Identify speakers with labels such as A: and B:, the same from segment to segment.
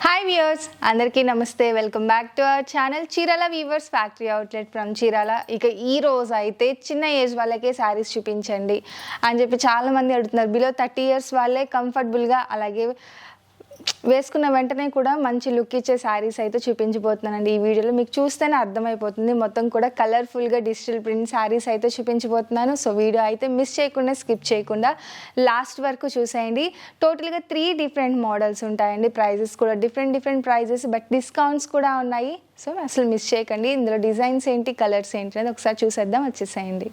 A: Hi viewers, అందరికీ నమస్తే. Welcome back to our channel Chirala weavers factory outlet from Chirala. ఇక ఈ రోజు అయితే చిన్న ఏజ్ వాళ్ళకే శారీస్ చూపించండి అని చెప్పి చాలామంది అడుగుతున్నారు. బిలో 30 years వాళ్ళే కంఫర్టబుల్గా అలాగే వేసుకున్న వెంటనే కూడా మంచి లుక్ ఇచ్చే శారీస్ అయితే చూపించబోతున్నానండి. ఈ వీడియోలో మీకు చూస్తేనే అర్థమైపోతుంది. మొత్తం కూడా కలర్ఫుల్గా డిజిటల్ ప్రింట్ శారీస్ అయితే చూపించబోతున్నాను. సో వీడియో అయితే మిస్ చేయకుండా, స్కిప్ చేయకుండా లాస్ట్ వరకు చూసేయండి. టోటల్గా 3 different మోడల్స్ ఉంటాయండి. ప్రైజెస్ కూడా డిఫరెంట్ ప్రైజెస్, బట్ డిస్కౌంట్స్ కూడా ఉన్నాయి. సో అసలు మిస్ చేయకండి. ఇందులో డిజైన్స్ ఏంటి, కలర్స్ ఏంటి అనేది ఒకసారి చూసేద్దాం. వచ్చేసేయండి.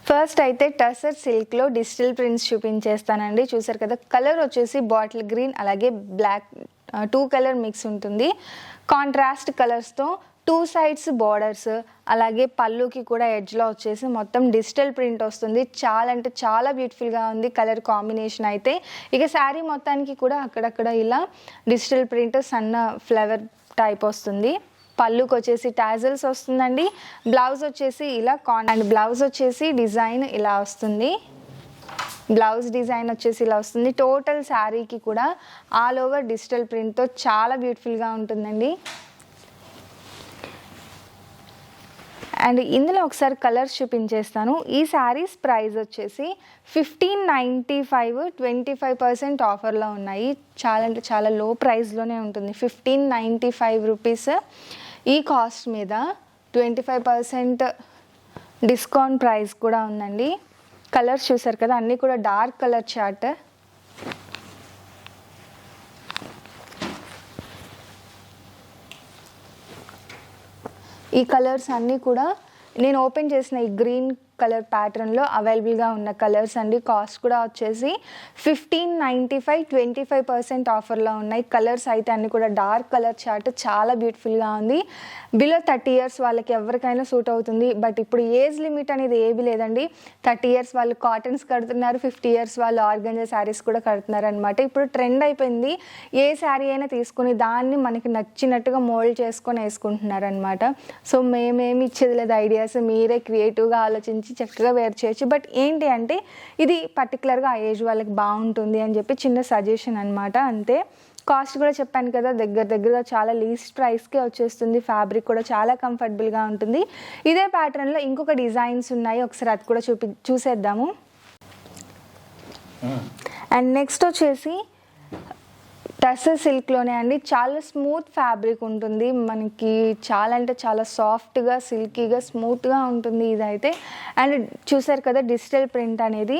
A: ఫస్ట్ అయితే టసర్ సిల్క్లో డిజిటల్ ప్రింట్స్ చూపించేస్తానండి. చూసారు కదా, కలర్ వచ్చేసి బాటిల్ గ్రీన్ అలాగే బ్లాక్ 2 కలర్ మిక్స్ ఉంటుంది. కాంట్రాస్ట్ కలర్స్తో 2 sides బార్డర్స్, అలాగే పళ్ళుకి కూడా ఎడ్జ్లో వచ్చేసి మొత్తం డిజిటల్ ప్రింట్ వస్తుంది. చాలా అంటే చాలా బ్యూటిఫుల్గా ఉంది కలర్ కాంబినేషన్ అయితే. ఇక శారీ మొత్తానికి కూడా అక్కడక్కడ ఇలా డిజిటల్ ప్రింట్ సన్న ఫ్లవర్ టైప్ వస్తుంది. పళ్ళుకి వచ్చేసి టాజల్స్ వస్తుందండి. బ్లౌజ్ వచ్చేసి ఇలా అండ్ బ్లౌజ్ వచ్చేసి డిజైన్ ఇలా వస్తుంది. బ్లౌజ్ డిజైన్ వచ్చేసి ఇలా వస్తుంది. టోటల్ శారీకి కూడా ఆల్ ఓవర్ డిజిటల్ ప్రింట్తో చాలా బ్యూటిఫుల్గా ఉంటుందండి. అండ్ ఇందులో ఒకసారి కలర్స్ చూపించేస్తాను. ఈ శారీస్ ప్రైస్ వచ్చేసి 1595, 25% ఆఫర్లో ఉన్నాయి. చాలా అంటే చాలా లో ప్రైస్లోనే ఉంటుంది. 1595 రూపీస్. ఈ కాస్ట్ మీద 25% డిస్కౌంట్ ప్రైస్ కూడా ఉందండి. కలర్స్ చూసారు కదా, అన్నీ కూడా డార్క్ కలర్ చార్ట్. ఈ కలర్స్ అన్నీ కూడా నేను ఓపెన్ చేసిన ఈ గ్రీన్ కలర్ ప్యాటర్న్లో అవైలబుల్గా ఉన్న కలర్స్ అండి. కాస్ట్ కూడా వచ్చేసి 1595, 25% ఆఫర్లో ఉన్నాయి. కలర్స్ అయితే అన్నీ కూడా డార్క్ కలర్ చార్ట్, చాలా బ్యూటిఫుల్గా ఉంది. బిలో 30 years వాళ్ళకి ఎవరికైనా సూట్ అవుతుంది. బట్ ఇప్పుడు ఏజ్ లిమిట్ అనేది ఏమీ లేదండి. 30 years వాళ్ళు కాటన్స్ కడుతున్నారు, 50 years వాళ్ళు ఆర్గంజా శారీస్ కూడా కడుతున్నారు అనమాట. ఇప్పుడు ట్రెండ్ అయిపోయింది. ఏ శారీ అయినా తీసుకుని దాన్ని మనకి నచ్చినట్టుగా మోల్డ్ చేసుకొని వేసుకుంటున్నారు అనమాట. సో మేమేమి ఇచ్చేది లేదు ఐడియాస్, మీరే క్రియేటివ్గా ఆలోచించి చక్కగా వేర్ చేయొచ్చు. బట్ ఏంటి అంటే ఇది పర్టికులర్గా ఆ ఏజ్ వాళ్ళకి బాగుంటుంది అని చెప్పి చిన్న సజెషన్ అనమాట, అంతే. కాస్ట్ కూడా చెప్పాను కదా, దగ్గరగా చాలా లీస్ట్ ప్రైస్కే వచ్చేస్తుంది. ఫ్యాబ్రిక్ కూడా చాలా కంఫర్టబుల్గా ఉంటుంది. ఇదే ప్యాటర్న్లో ఇంకొక డిజైన్స్ ఉన్నాయి, ఒకసారి అది కూడా చూసేద్దాము. అండ్ నెక్స్ట్ వచ్చేసి టసర్ సిల్క్లోనే అండి. చాలా స్మూత్ ఫ్యాబ్రిక్ ఉంటుంది మనకి. చాలా అంటే చాలా సాఫ్ట్గా, సిల్కీగా, స్మూత్గా ఉంటుంది ఇదైతే. అండ్ చూసారు కదా, డిజిటల్ ప్రింట్ అనేది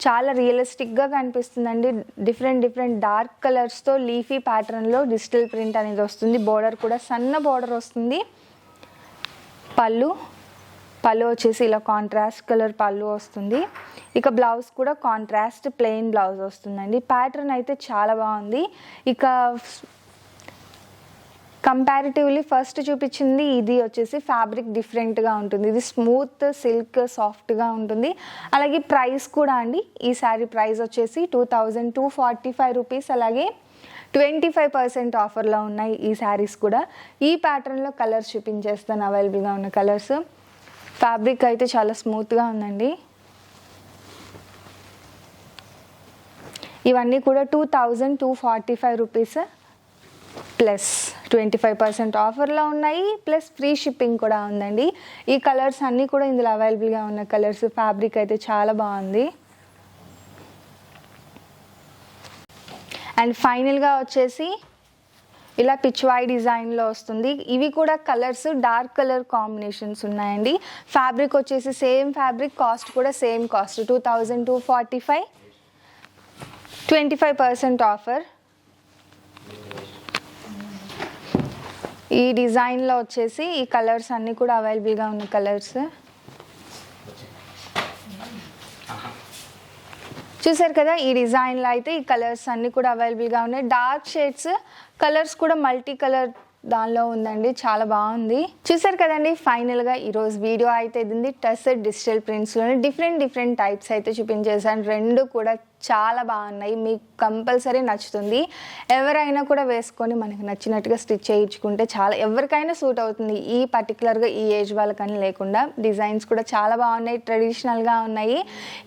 A: చాలా రియలిస్టిక్గా కనిపిస్తుందండి. డిఫరెంట్ డార్క్ కలర్స్తో లీఫీ ప్యాటర్న్లో డిజిటల్ ప్రింట్ అనేది వస్తుంది. బోర్డర్ కూడా సన్న బోర్డర్ వస్తుంది. పళ్ళు వచ్చేసి ఇలా కాంట్రాస్ట్ కలర్ పళ్ళు వస్తుంది. ఇక బ్లౌజ్ కూడా కాంట్రాస్ట్ ప్లెయిన్ బ్లౌజ్ వస్తుందండి. ప్యాటర్న్ అయితే చాలా బాగుంది. ఇక కంపారిటివ్లీ ఫస్ట్ చూపించింది ఇది వచ్చేసి ఫ్యాబ్రిక్ డిఫరెంట్గా ఉంటుంది. ఇది స్మూత్ సిల్క్ సాఫ్ట్గా ఉంటుంది. అలాగే ప్రైస్ కూడా అండి, ఈ శారీ ప్రైస్ వచ్చేసి 2245 రూపీస్. అలాగే 25% ఆఫర్లో ఉన్నాయి ఈ శారీస్ కూడా. ఈ ప్యాటర్న్లో కలర్స్ చూపించేస్తాను, అవైలబుల్గా ఉన్న కలర్స్. ఫ్యాబ్రిక్ అయితే చాలా స్మూత్గా ఉందండి. ఇవన్నీ కూడా 2245 రూపీస్ ప్లస్ 25% ఆఫర్లో ఉన్నాయి. ప్లస్ ఫ్రీ షిప్పింగ్ కూడా ఉందండి. ఈ కలర్స్ అన్నీ కూడా ఇందులో అవైలబుల్గా ఉన్న కలర్స్. ఫ్యాబ్రిక్ అయితే చాలా బాగుంది. అండ్ ఫైనల్గా వచ్చేసి ఇలా పిచ్వాయ్ డిజైన్లో వస్తుంది. ఇవి కూడా కలర్స్ డార్క్ కలర్ కాంబినేషన్స్ ఉన్నాయండి. ఫ్యాబ్రిక్ వచ్చేసి సేమ్ ఫ్యాబ్రిక్, కాస్ట్ కూడా సేమ్ కాస్ట్ 2245, 25% ఆఫర్. ఈ డిజైన్లో వచ్చేసి ఈ కలర్స్ అన్నీ కూడా అవైలబుల్గా ఉన్న కలర్స్. చూసారు కదా, ఈ డిజైన్లో అయితే ఈ కలర్స్ అన్నీ కూడా అవైలబుల్గా ఉన్నాయి. డార్క్ షేడ్స్, కలర్స్ కూడా మల్టీ కలర్ దానిలో ఉందండి. చాలా బాగుంది. చూసారు కదండి, ఫైనల్గా ఈరోజు వీడియో అయితే ఇది. టసర్ డిజిటల్ ప్రింట్స్లోనే డిఫరెంట్ టైప్స్ అయితే చూపించేసాను. రెండు కూడా చాలా బాగున్నాయి, మీకు కంపల్సరీ నచ్చుతుంది. ఎవరైనా కూడా వేసుకొని మనకి నచ్చినట్టుగా స్టిచ్ చేయించుకుంటే చాలా ఎవరికైనా సూట్ అవుతుంది. ఈ పర్టికులర్గా ఈ ఏజ్ వాళ్ళకని లేకుండా డిజైన్స్ కూడా చాలా బాగున్నాయి, ట్రెడిషనల్గా ఉన్నాయి.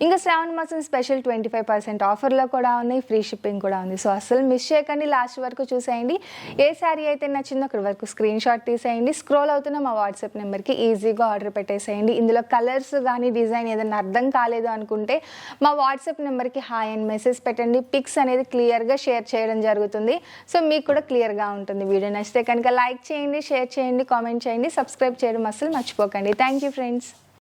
A: ఇంకా శ్రావణ మాసం స్పెషల్ 25% ఆఫర్లో కూడా ఉన్నాయి, ఫ్రీ షిప్పింగ్ కూడా ఉంది. సో అస్సలు మిస్ చేయకండి, లాస్ట్ వరకు చూసేయండి. ఏ శారీ అయితే నచ్చిందో అక్కడి వరకు స్క్రీన్ షాట్ తీసేయండి, స్క్రోల్ అవుతున్న మా వాట్సాప్ నెంబర్కి ఈజీగా ఆర్డర్ పెట్టేసేయండి. ఇందులో కలర్స్ కానీ డిజైన్ ఏదైనా అర్థం కాలేదు అనుకుంటే మా వాట్సాప్ నెంబర్కి హాయ్ అని మెసేజ్ పెట్టండి, పిక్స్ అనేది క్లియర్గా షేర్ చేయడం జరుగుతుంది. సో మీకు కూడా క్లియర్గా ఉంటుంది. వీడియో నచ్చితే కనుక లైక్ చేయండి, షేర్ చేయండి, కామెంట్ చేయండి, సబ్స్క్రైబ్ చేయడం అస్సలు మర్చిపోకండి. Thank you friends.